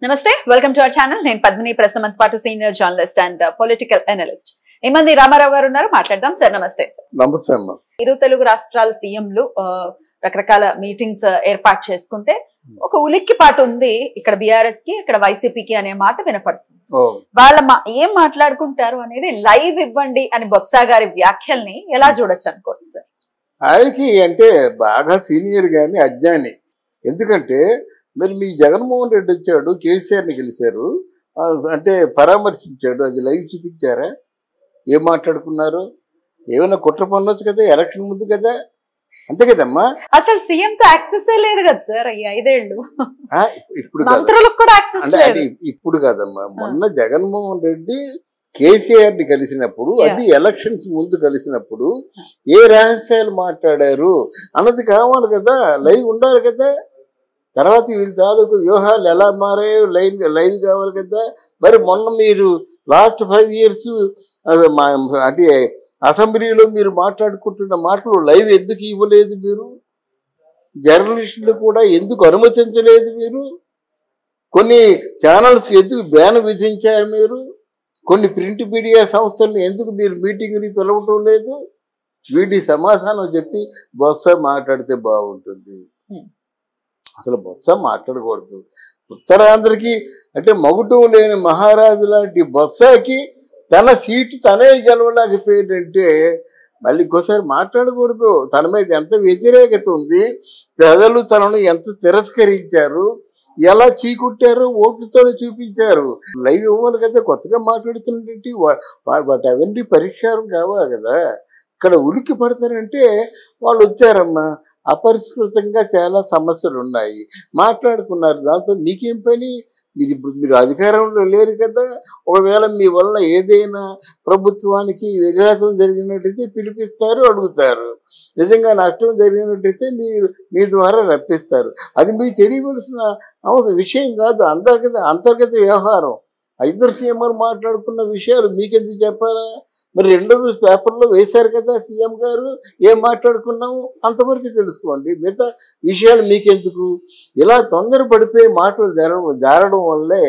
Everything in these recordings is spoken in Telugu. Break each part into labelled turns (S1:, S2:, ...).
S1: నమస్తే వెల్కమ్ టు అవర్ ఛానల్ నేను పద్మిని ప్రసమంత్ పాటు senior journalist and political analyst ఏమంది రామారావు గారు ఉన్నారు మాట్లాడదాం సార్ నమస్తే సార్
S2: నమస్తే అమ్మా
S1: ఇరు తెలుగు రాష్ట్రాల సీఎంలు రకరకాల మీటింగ్స్ ఏర్పాటు చేసుకుంటే ఒక ఉలిక్కిపాటు ఉంది ఇక్కడ బీఆర్ఎస్ కి ఇక్కడ వైసీపీకి అనే మాట వినపడుతుంది వాళ్ళ ఏం మాట్లాడుకుంటారు అనేది లైవ్ ఇవ్వండి అని బొత్స గారి వ్యాఖ్యల్ని ఎలా చూడొచ్చు అనుకోవచ్చు సార్
S2: ఆయనకి అంటే బాగా సీనియర్ గాని అజ్ఞాని ఎందుకంటే మరి మీ జగన్మోహన్ రెడ్డి వచ్చాడు కేసీఆర్ని గెలిచారు అంటే పరామర్శించాడు అది లైవ్ చూపించారా ఏం మాట్లాడుకున్నారు ఏమైనా కుట్ర పనొచ్చు కదా ఎలక్షన్ ముందు కదా అంతే కదమ్మా
S1: అసలు సీఎం తో యాక్సెస్ లేదు కదా సార్ ఈ 5 ఏళ్ళు
S2: ఇప్పుడు
S1: మంత్రులకు కూడా యాక్సెస్ లేదు
S2: ఇప్పుడు కదమ్మా మొన్న జగన్మోహన్ రెడ్డి కేసీఆర్ ని కలిసినప్పుడు అది ఎలక్షన్స్ ముందు కలిసినప్పుడు ఏ రహస్యాలు మాట్లాడారు అన్నది కావాలి కదా లైవ్ ఉండాలి కదా తర్వాత వీళ్ళ తాలూకు వ్యూహాలు ఎలా మారాయో లైవ్ కావాలి కదా మరి మొన్న మీరు లాస్ట్ 5 years అంటే అసెంబ్లీలో మీరు మాట్లాడుకుంటున్న మాటలు లైవ్ ఎందుకు ఇవ్వలేదు మీరు జర్నలిస్టులు కూడా ఎందుకు అనుమతించలేదు మీరు కొన్ని ఛానల్స్కి ఎందుకు బ్యాన్ విధించారు మీరు కొన్ని ప్రింట్ మీడియా సంస్థలను ఎందుకు మీరు మీటింగ్ని పిలవటం లేదు వీటి సమాధానం చెప్పి బొత్స మాట్లాడితే బాగుంటుంది అసలు బొత్స మాట్లాడకూడదు ఉత్తరాంధ్రకి అంటే మగుటం లేని మహారాజు లాంటి బొత్సకి తన సీటు తనే గెలవలేకపోయేటంటే మళ్ళీ ఇంకోసారి మాట్లాడకూడదు తన మీద ఎంత వ్యతిరేకత ఉంది ప్రజలు తనను ఎంత తిరస్కరించారు ఎలా చీకుట్టారో ఓట్లతోనే చూపించారు లైవ్ ఇవ్వాలి కదా కొత్తగా మాట్లాడుతున్నట్టు వాటి అవన్నీ పరిష్కారం కావాలి కదా ఇక్కడ ఉలిక్కి పడతారంటే వాళ్ళు వచ్చారమ్మా అపరిష్కృతంగా చాలా సమస్యలు ఉన్నాయి మాట్లాడుకున్నారు దాంతో మీకేం పని మీరు అధికారంలో లేరు కదా ఒకవేళ మీ వల్ల ఏదైనా ప్రభుత్వానికి విఘాతం జరిగినట్టయితే పిలిపిస్తారు అడుగుతారు నిజంగా నష్టం జరిగినట్టయితే మీరు మీ ద్వారా రప్పిస్తారు అది మీకు తెలియవలసిన విషయం కాదు అంతర్గత వ్యవహారం 5 సీఎంలు మాట్లాడుకున్న విషయాలు మీకెందుకు చెప్పారా మరి 2 రోజు పేపర్లో వేశారు కదా సీఎం గారు ఏం మాట్లాడుకున్నాము అంతవరకు తెలుసుకోండి మిగతా విషయాలు మీకెందుకు ఇలా తొందరపడిపోయి మాటలు జారడం వల్లే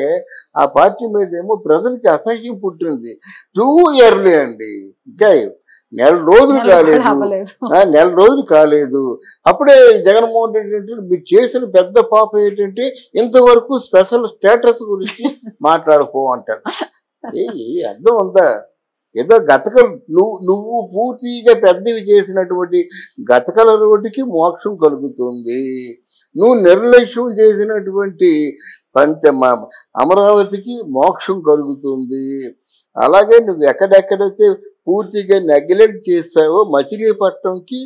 S2: ఆ పార్టీ మీద ఏమో ప్రజలకి అసహ్యం పుట్టింది టూ ఇయర్లీ అండి ఇంకా 4 రోజులు కాలేదు అప్పుడే జగన్మోహన్ రెడ్డి అంటే మీరు చేసిన పెద్ద పాప ఏంటంటే ఇంతవరకు స్పెషల్ స్టేటస్ గురించి మాట్లాడుకోమంటాడు అర్థం ఉందా ఏదో గతకలు నువ్వు పూర్తిగా పెద్దవి చేసినటువంటి గతకల రోడ్డుకి మోక్షం కలుగుతుంది నువ్వు నిర్లక్ష్యం చేసినటువంటి అమరావతికి మోక్షం కలుగుతుంది అలాగే నువ్వు ఎక్కడెక్కడైతే పూర్తిగా నెగ్లెక్ట్ చేసావో మచిలీపట్నంకి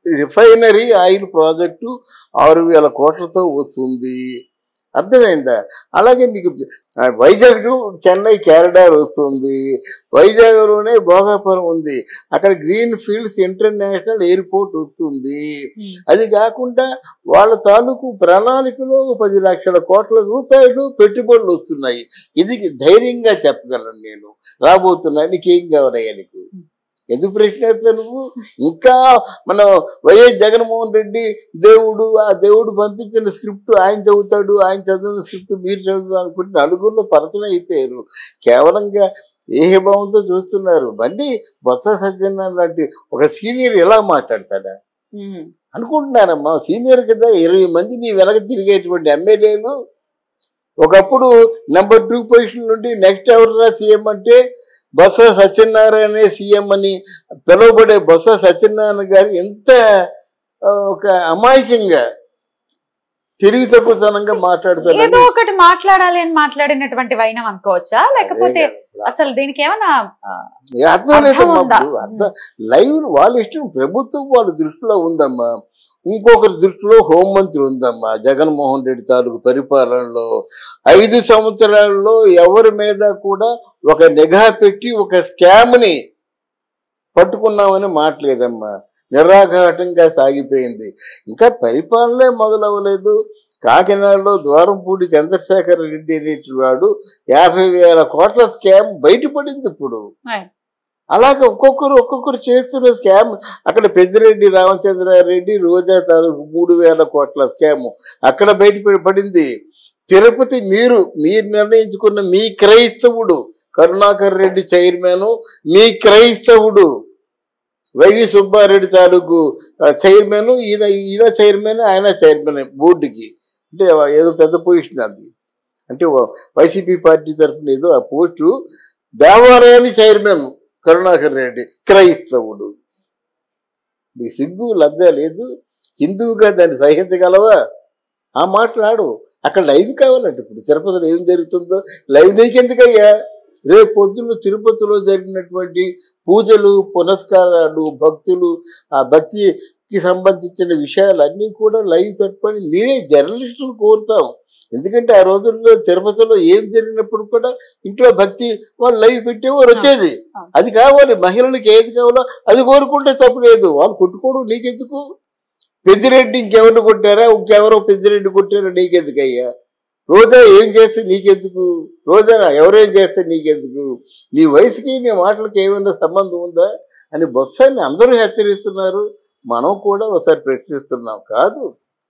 S2: రిఫైనరీ ఆయిల్ ప్రాజెక్టు 6,000 కోట్లతో వస్తుంది అర్థమైందా అలాగే మీకు వైజాగ్ టు చెన్నై కారిడార్ వస్తుంది వైజాగ్లోనే భోగాపురం ఉంది అక్కడ గ్రీన్ ఫీల్డ్స్ ఇంటర్నేషనల్ ఎయిర్పోర్ట్ వస్తుంది అది కాకుండా వాళ్ళ తాలూకు ప్రణాళికలో 10 లక్షల కోట్ల రూపాయలు పెట్టుబడులు వస్తున్నాయి ఇది ధైర్యంగా చెప్పగలను నేను రాబోతున్నా నీకేం కావాలయ్యా నీకు ఎందుకు ప్రశ్న వేస్తా నువ్వు ఇంకా మనం వైఎస్ జగన్మోహన్ రెడ్డి ఆ దేవుడు పంపించిన స్క్రిప్ట్ ఆయన చదువుతాడు ఆయన చదివిన స్క్రిప్ట్ మీరు చదువుతారు అనుకుంటే నలుగురిలో పరచన అయిపోయారు కేవలంగా ఏహభావంతో చూస్తున్నారు బండి బొత్స సత్యనారాయణ లాంటి ఒక సీనియర్ ఎలా మాట్లాడతాడా అనుకుంటున్నారమ్మా సీనియర్ కదా 20 మంది నీ వెనక తిరిగేటువంటి ఎమ్మెల్యేలు ఒకప్పుడు నెంబర్ 2 పొజిషన్ నుండి నెక్స్ట్ ఎవరురా సీఎం అంటే బొత్స సత్యనారాయణ సీఎం అని పిలువబడే బొత్స సత్యనారాయణ గారు ఎంత ఒక అమాయకంగా తిరిగి తక్కువతనంగా మాట్లాడతారు
S1: ఏదో ఒకటి మాట్లాడాలి అని మాట్లాడినటువంటి వైనం అనుకోవచ్చా లేకపోతే అసలు దీనికి ఏమన్నా
S2: అర్థం లేదమ్మా లైవ్ వాళ్ళ ఇష్టం ప్రభుత్వం వాళ్ళ దృష్టిలో ఉందమ్మా ఇంకొకరి దృష్టిలో హోంమంత్రి ఉందమ్మా జగన్మోహన్ రెడ్డి తాలూకు పరిపాలనలో 5 సంవత్సరాల్లో ఎవరి మీద కూడా ఒక నిఘా పెట్టి ఒక స్కామ్ని పట్టుకున్నామని మాట్లేదమ్మా నిరాఘాటంగా సాగిపోయింది ఇంకా పరిపాలనే మొదలవ్వలేదు కాకినాడలో ద్వారంపూడి చంద్రశేఖర్ రెడ్డి అనేటి వాడు 50,000 కోట్ల స్కామ్ బయటపడింది ఇప్పుడు అలాగే ఒక్కొక్కరు చేస్తున్న స్కామ్ అక్కడ పెద్దిరెడ్డి రామచంద్రారెడ్డి రోజా తాలూకు 3,000 కోట్ల స్కామ్ అక్కడ బయట పడింది తిరుపతి మీరు నిర్ణయించుకున్న మీ క్రైస్తవుడు కరుణాకర్ రెడ్డి చైర్మన్, మీ క్రైస్తవుడు వైవి సుబ్బారెడ్డి తాలూకు చైర్మన్, ఈయన చైర్మన్, ఆయన చైర్మన్ బోర్డుకి. అంటే ఏదో పెద్ద పొజిషన్ అది. అంటే వైసీపీ పార్టీ తరఫున ఏదో ఆ పోస్టు. దేవాలయాన్ని చైర్మన్ కరుణాకర్ రెడ్డి క్రైస్తవుడు. నీ సిగ్గు లజ్జ లేదు? హిందువుగా దాన్ని సహించగలవా? ఆ మాట్లాడు. అక్కడ లైవ్ కావాలంటే ఇప్పుడు తిరుపతిలో ఏం జరుగుతుందో లైవ్ నీకెందుకయ్యా? రేపు పొద్దున్న తిరుపతిలో జరిగినటువంటి పూజలు, పునస్కారాలు, భక్తులు, ఆ భక్తికి సంబంధించిన విషయాలన్నీ కూడా లైవ్ పెట్టుకొని మేమే జర్నలిస్టులు కోరుతాం. ఎందుకంటే ఆ రోజుల్లో తిరుపతిలో ఏం జరిగినప్పుడు కూడా ఇంట్లో భక్తి వాళ్ళు లైవ్ పెట్టేవారు వచ్చేది. అది కావాలి. మహిళలకు ఏది కావాలో అది కోరుకుంటే తప్పు లేదు. వాళ్ళు కొట్టుకోవడం నీకెందుకు? పెద్దిరెడ్డి ఇంకెవరిని కొట్టారా? ఇంకెవరో పెద్దిరెడ్డి కొట్టారా? నీకెందుకయ్యా? రోజా ఏం చేస్తే నీకెందుకు? రోజా ఎవరేం చేస్తే నీకెందుకు? నీ వయసుకి నీ మాటలకి ఏమైనా సంబంధం ఉందా అని బొత్సాన్ని అందరూ హెచ్చరిస్తున్నారు. మనం కూడా ఒకసారి ప్రశ్నిస్తున్నాం. కాదు,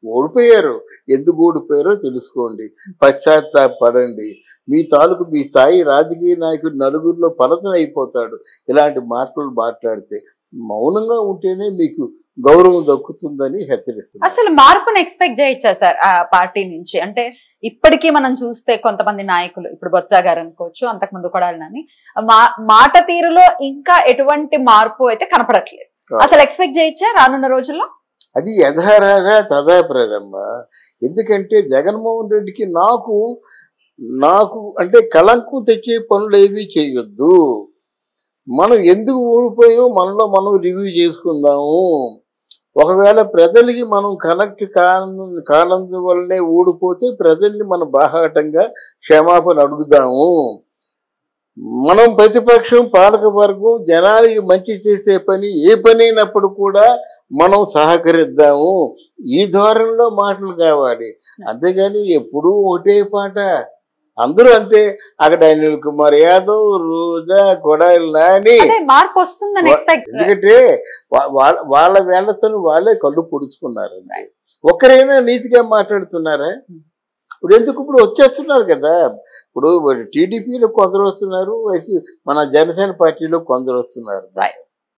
S2: ఓడిపోయారు. ఎందుకు ఓడిపోయారో తెలుసుకోండి, పశ్చాత్తాపడండి. మీ తాలూకు మీ స్థాయి రాజకీయ నాయకుడు నలుగురిలో పలచన అయిపోతాడు ఇలాంటి మాటలు మాట్లాడితే. మౌనంగా ఉంటేనే మీకు గౌరవం దక్కుతుందని హెచ్చరిస్తుంది.
S1: అసలు మార్పును ఎక్స్పెక్ట్ చేయొచ్చా సార్ ఆ పార్టీ నుంచి? అంటే ఇప్పటికీ మనం చూస్తే కొంతమంది నాయకులు, ఇప్పుడు బొత్స గారు అనుకోవచ్చు, అంతకుముందు కొడాలని మాట తీరులో ఇంకా ఎటువంటి మార్పు అయితే కనపడట్లేదు. అసలు ఎక్స్పెక్ట్ చేయొచ్చా రానున్న రోజుల్లో?
S2: అది యథారాగా తదాప్రదమ్మ. ఎందుకంటే జగన్మోహన్ రెడ్డికి నాకు అంటే కళంకం తెచ్చే పనులు ఏవి చేయొద్దు. మనం ఎందుకు ఓడిపోయామో మనలో మనం రివ్యూ చేసుకుందాము. ఒకవేళ ప్రజలకి మనం కనెక్ట్ కానందువల్లనే ఓడిపోతే ప్రజల్ని మనం బాహాటంగా క్షమాపణ అడుగుదాము. మనం ప్రతిపక్షం, పాలకవర్గం జనాలకి మంచి చేసే పని ఏ పని అయినప్పుడు కూడా మనం సహకరిద్దాము. ఈ ధోరణిలో మాటలు కావాలి. అంతేగాని ఎప్పుడూ ఒకటే పాట. అందరూ అంతే. అక్కడ అనిల్ కుమార్ యాదవ్, రోజా, కొడాలి నాని
S1: మార్పు వస్తుందని
S2: ఎందుకంటే వాళ్ళ వేళ్లతో వాళ్ళే కళ్ళు పొడుచుకున్నారు. ఒక్కరైనా నీతిగా మాట్లాడుతున్నారా? ఇప్పుడు ఎందుకు? ఇప్పుడు వచ్చేస్తున్నారు కదా. ఇప్పుడు టీడీపీలో కొందరు వస్తున్నారు, మన జనసేన పార్టీలో కొందరు వస్తున్నారు.